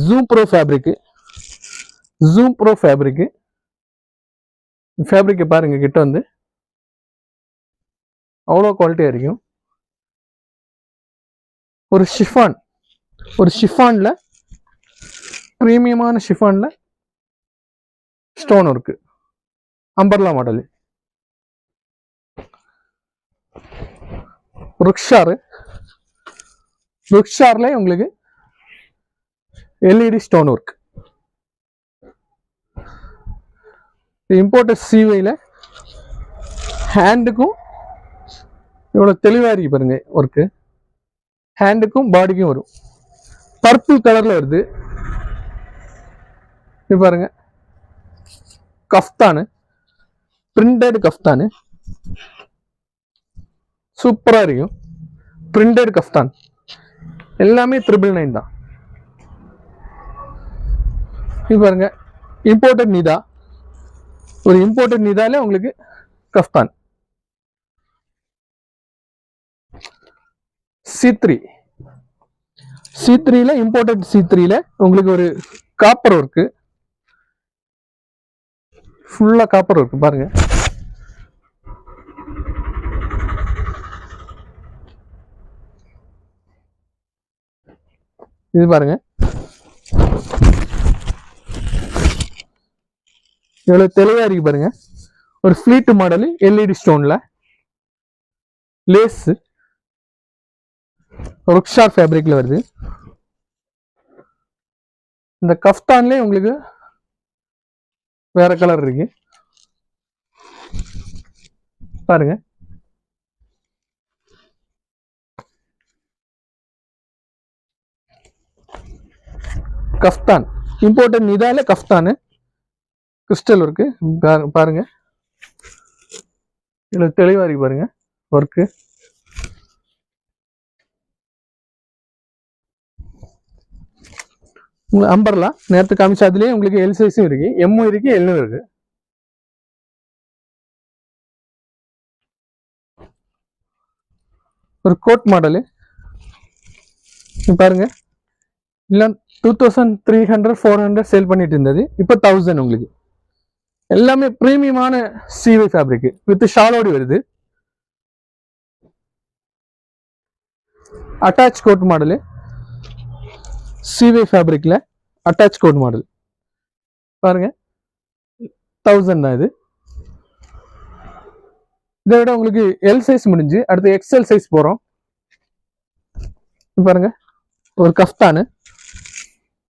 Zoom pro fabric. Zoom pro fabric. ஃபேப்ரிக்கை பாருங்க, கிட்ட வந்து அவ்வளோ குவாலிட்டியாக இருக்கும். ஒரு ஷிஃபான், ஒரு ஷிஃபான்ல பிரீமியமான ஷிஃபான்ல stone work, umbrella model. Rukhsar, ருக்ஷார்ல உங்களுக்கு எல்இடி ஸ்டோன் ஒர்க். இம்போர்ட்டட் சீவையில் ஹேண்டுக்கும் இவ்வளோ தெளிவாக இருக்கு பாருங்க ஒர்க்கு. ஹேண்டுக்கும் பாடிக்கும் வரும். பர்பிள் கலர்ல வருது. இது பாருங்க, கஃப்தானு, பிரிண்டட் கஃப்தானு, சூப்பரா இருக்கும். பிரிண்டட் கஃப்தான் எல்லாமே 999 தான். இது பாருங்க, இம்போர்ட்டட் நிதா. ஒரு இம்போர்ட்டட் நிதால உங்களுக்கு கஃப்தான். C3, C3ல இம்போர்ட்டட் C3ல உங்களுக்கு ஒரு காப்பர் ஒர்க்கு, ஃபுல்லா காப்பர் ஒர்க் பாருங்க. இது பாருங்க எவ்வளவு தெளிவா இருக்கு பாருங்க. ஒரு ஃபிளீட் மாடல் எல்இடி ஸ்டோன்ல லேஸ், ருக்ஷார் ஃபேப்ரிக்ல வருது. இந்த கஃப்தான்லயே உங்களுக்கு வேற கலர் இருக்கு பாருங்க. கஃப்தான் இம்போர்ட்டட் நிதால கஃப்தானு, கிறிஸ்டல் ஒர்க்கு பாருங்க. இதுல தெளிவா இருக்கு பாருங்க ஒர்க்கு. உங்களுக்கு அம்பர்லா நேரத்து காமிச்சா, அதுலயே உங்களுக்கு எல் சைஸும் இருக்கு, எம்மும் இருக்கு, எல்லும் இருக்கு. ஒரு கோட் மாடலு பாருங்க. இல்ல 2300 400 சேல் பண்ணிட்டு இருந்தது, இப்போ 1000. உங்களுக்கு எல்லாமே பிரீமியமான சீவை ஃபேப்ரிக் வித் ஷாலோடி வருது. அட்டாச் கோட் மாடலு, சீவை ஃபேப்ரிக்ல அட்டாச் கோட் மாடல் பாருங்க. 1000 தான் இது. இதை விட உங்களுக்கு எல் சைஸ் முடிஞ்சு அடுத்து எக்ஸ்எல் சைஸ் போறோம். பாருங்க, ஒரு கஃப்தானு,